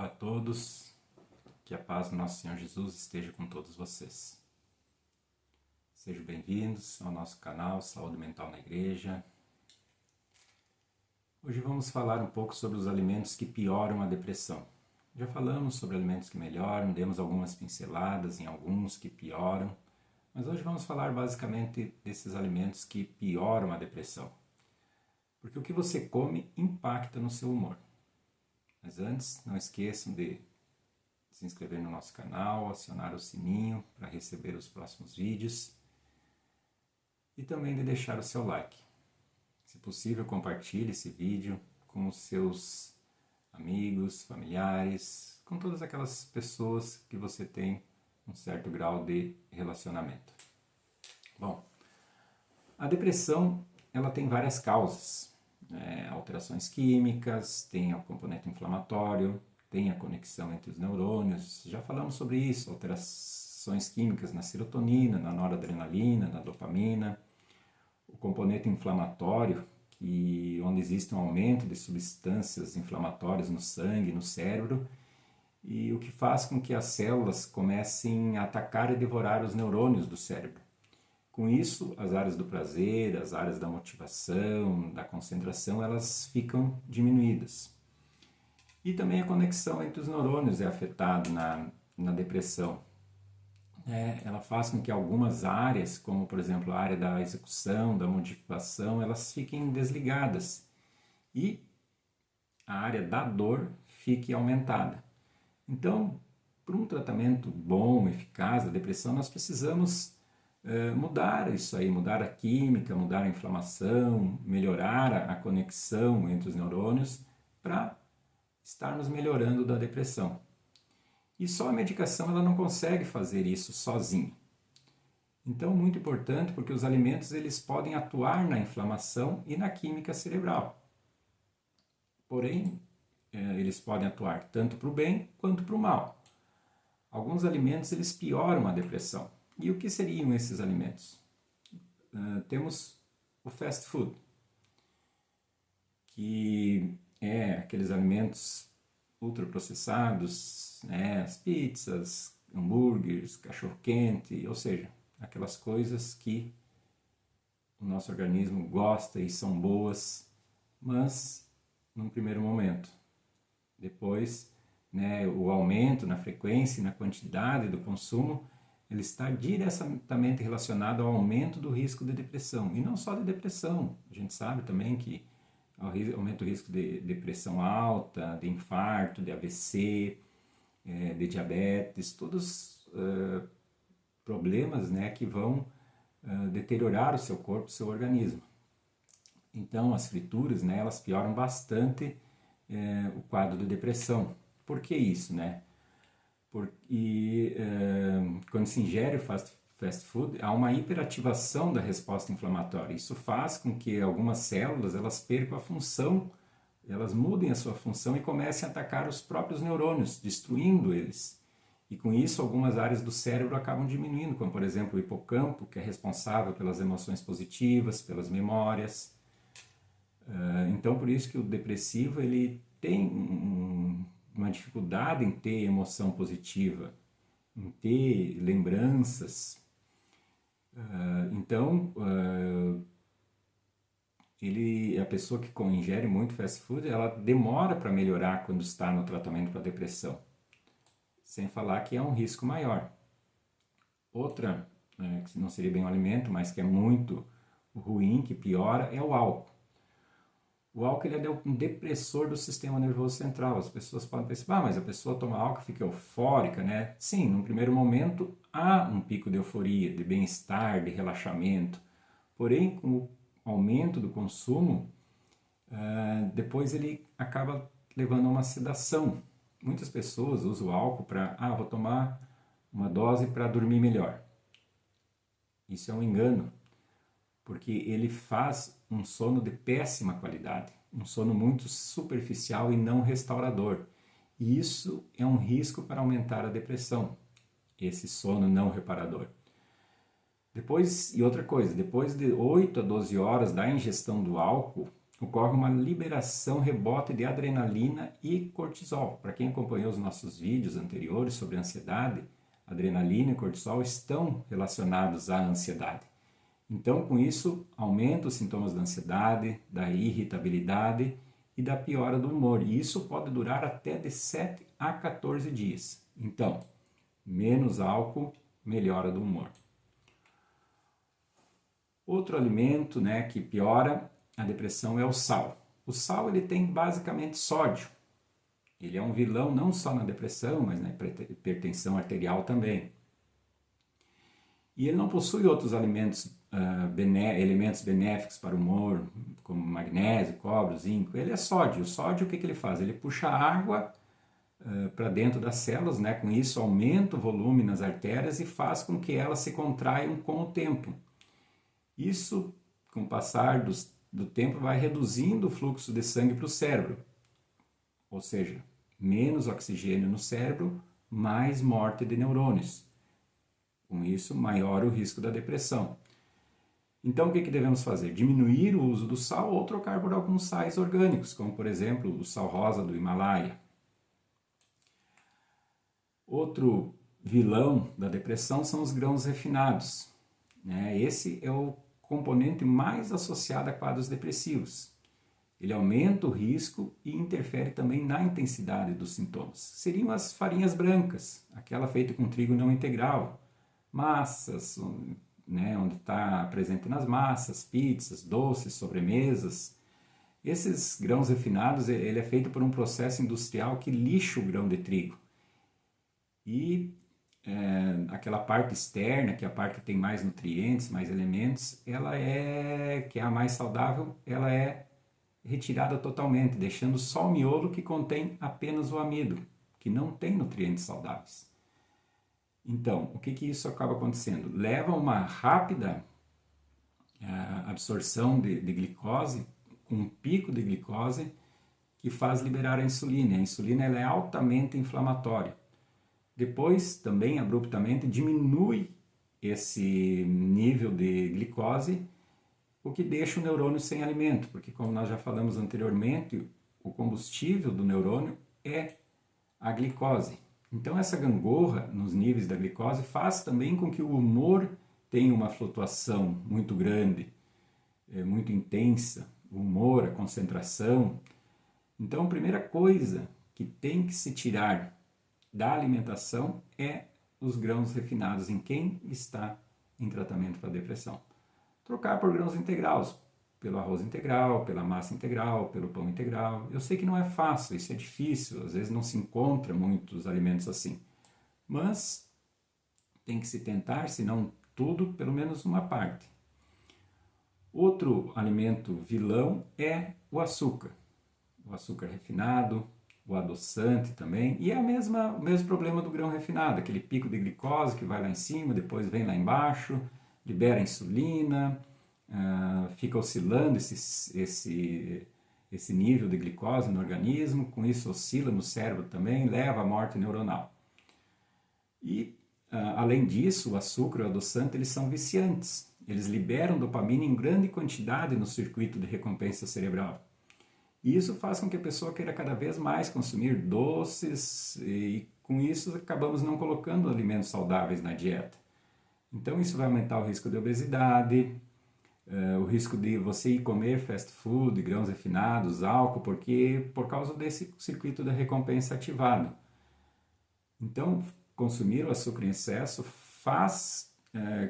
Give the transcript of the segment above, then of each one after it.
Olá a todos, que a paz do nosso Senhor Jesus esteja com todos vocês. Sejam bem-vindos ao nosso canal Saúde Mental na Igreja. Hoje vamos falar um pouco sobre os alimentos que pioram a depressão. Já falamos sobre alimentos que melhoram, demos algumas pinceladas em alguns que pioram, mas hoje vamos falar basicamente desses alimentos que pioram a depressão. Porque o que você come impacta no seu humor. Mas antes, não esqueçam de se inscrever no nosso canal, acionar o sininho para receber os próximos vídeos e também de deixar o seu like. Se possível, compartilhe esse vídeo com os seus amigos, familiares, com todas aquelas pessoas que você tem um certo grau de relacionamento. Bom, a depressão ela tem várias causas. Alterações químicas, tem o componente inflamatório, tem a conexão entre os neurônios, já falamos sobre isso, alterações químicas na serotonina, na noradrenalina, na dopamina, o componente inflamatório, onde existe um aumento de substâncias inflamatórias no sangue, no cérebro, e o que faz com que as células comecem a atacar e devorar os neurônios do cérebro. Com isso, as áreas do prazer, as áreas da motivação, da concentração, elas ficam diminuídas. E também a conexão entre os neurônios é afetada na depressão. Ela faz com que algumas áreas, como por exemplo a área da execução, da motivação, elas fiquem desligadas. E a área da dor fique aumentada. Então, para um tratamento bom, eficaz da depressão, nós precisamos mudar isso aí, mudar a química, mudar a inflamação, melhorar a conexão entre os neurônios para estarmos melhorando da depressão. E só a medicação ela não consegue fazer isso sozinha. Então, muito importante porque os alimentos eles podem atuar na inflamação e na química cerebral. Porém, eles podem atuar tanto para o bem quanto para o mal. Alguns alimentos eles pioram a depressão. E o que seriam esses alimentos? Temos o fast food, que é aqueles alimentos ultraprocessados, as pizzas, hambúrgueres, cachorro-quente, ou seja, aquelas coisas que o nosso organismo gosta e são boas, mas num primeiro momento. Depois, o aumento na frequência e na quantidade do consumo ele está diretamente relacionado ao aumento do risco de depressão. E não só de depressão, a gente sabe também que aumenta o risco de depressão alta, de infarto, de AVC, de diabetes, todos problemas que vão deteriorar o seu corpo, o seu organismo. Então as frituras, elas pioram bastante o quadro de depressão. Por que isso, Porque quando se ingere o fast food, há uma hiperativação da resposta inflamatória. Isso faz com que algumas células elas percam a função, elas mudem a sua função e comecem a atacar os próprios neurônios, destruindo eles. E com isso algumas áreas do cérebro acabam diminuindo, como por exemplo o hipocampo, que é responsável pelas emoções positivas, pelas memórias. Então por isso que o depressivo ele tem uma dificuldade em ter emoção positiva, em ter lembranças. Então, a pessoa que ingere muito fast food, ela demora para melhorar quando está no tratamento para depressão. Sem falar que é um risco maior. Outra, que não seria bem um alimento, mas que é muito ruim, que piora, é o álcool. O álcool ele é um depressor do sistema nervoso central. As pessoas podem pensar, mas a pessoa toma álcool e fica eufórica, Sim, num primeiro momento há um pico de euforia, de bem-estar, de relaxamento. Porém, com o aumento do consumo, depois ele acaba levando a uma sedação. Muitas pessoas usam o álcool para, vou tomar uma dose para dormir melhor. Isso é um engano. Porque ele faz um sono de péssima qualidade, um sono muito superficial e não restaurador. E isso é um risco para aumentar a depressão, esse sono não reparador. E outra coisa, depois de 8 a 12 horas da ingestão do álcool, ocorre uma liberação rebote de adrenalina e cortisol. Para quem acompanhou os nossos vídeos anteriores sobre ansiedade, adrenalina e cortisol estão relacionados à ansiedade. Então, com isso, aumenta os sintomas da ansiedade, da irritabilidade e da piora do humor. E isso pode durar até de 7 a 14 dias. Então, menos álcool, melhora do humor. Outro alimento, né, que piora a depressão é o sal. O sal ele tem basicamente sódio. Ele é um vilão não só na depressão, mas na hipertensão arterial também. E ele não possui outros alimentos, elementos benéficos para o humor, como magnésio, cobre, zinco. Ele é sódio. O sódio, o que ele faz? Ele puxa água para dentro das células, né? Com isso aumenta o volume nas artérias e faz com que elas se contraiam com o tempo. Isso, com o passar do tempo, vai reduzindo o fluxo de sangue para o cérebro. Ou seja, menos oxigênio no cérebro, mais morte de neurônios. Com isso, maior o risco da depressão. Então, o que devemos fazer? Diminuir o uso do sal ou trocar por alguns sais orgânicos, como, por exemplo, o sal rosa do Himalaia. Outro vilão da depressão são os grãos refinados. Esse é o componente mais associado a quadros depressivos. Ele aumenta o risco e interfere também na intensidade dos sintomas. Seriam as farinhas brancas, aquela feita com trigo não integral, massas, né, onde está presente nas massas, pizzas, doces, sobremesas. Esses grãos refinados, ele é feito por um processo industrial que lixa o grão de trigo. E aquela parte externa, que é a parte que tem mais nutrientes, mais elementos, que é a mais saudável, ela é retirada totalmente, deixando só o miolo que contém apenas o amido, que não tem nutrientes saudáveis. Então, o que isso acaba acontecendo? Leva a uma rápida absorção de glicose, com um pico de glicose, que faz liberar a insulina. A insulina ela é altamente inflamatória. Depois, também abruptamente, diminui esse nível de glicose, o que deixa o neurônio sem alimento, porque como nós já falamos anteriormente, o combustível do neurônio é a glicose. Então essa gangorra nos níveis da glicose faz também com que o humor tenha uma flutuação muito grande, muito intensa, o humor, a concentração. Então a primeira coisa que tem que se tirar da alimentação é os grãos refinados em quem está em tratamento para depressão. Trocar por grãos integrais, pelo arroz integral, pela massa integral, pelo pão integral. Eu sei que não é fácil, isso é difícil, às vezes não se encontra muitos alimentos assim. Mas tem que se tentar, se não tudo, pelo menos uma parte. Outro alimento vilão é o açúcar. O açúcar refinado, o adoçante também, e é o mesmo problema do grão refinado, aquele pico de glicose que vai lá em cima, depois vem lá embaixo, libera insulina, fica oscilando esse nível de glicose no organismo, com isso oscila no cérebro também, leva à morte neuronal. E, além disso, o açúcar e o adoçante eles são viciantes, eles liberam dopamina em grande quantidade no circuito de recompensa cerebral. E isso faz com que a pessoa queira cada vez mais consumir doces e com isso acabamos não colocando alimentos saudáveis na dieta. Então isso vai aumentar o risco de obesidade, o risco de você ir comer fast food, grãos refinados, álcool, por causa desse circuito da recompensa ativado. Então consumir o açúcar em excesso faz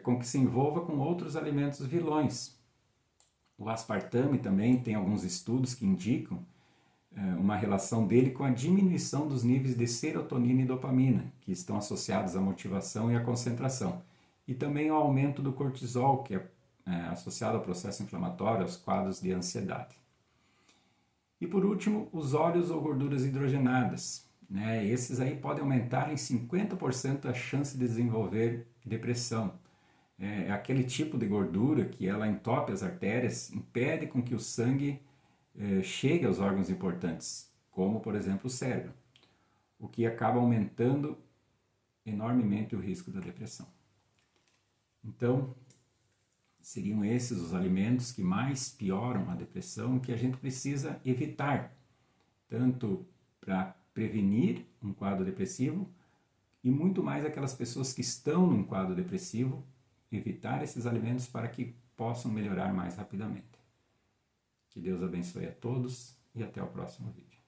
com que se envolva com outros alimentos vilões. O aspartame também tem alguns estudos que indicam uma relação dele com a diminuição dos níveis de serotonina e dopamina, que estão associados à motivação e à concentração. E também ao aumento do cortisol, que é associado ao processo inflamatório, aos quadros de ansiedade. E por último, os óleos ou gorduras hidrogenadas. Esses aí podem aumentar em 50% a chance de desenvolver depressão. É aquele tipo de gordura que ela entope as artérias, impede com que o sangue chegue aos órgãos importantes, como por exemplo o cérebro, o que acaba aumentando enormemente o risco da depressão. Então, seriam esses os alimentos que mais pioram a depressão, que a gente precisa evitar, tanto para prevenir um quadro depressivo e muito mais aquelas pessoas que estão num quadro depressivo, evitar esses alimentos para que possam melhorar mais rapidamente. Que Deus abençoe a todos e até o próximo vídeo.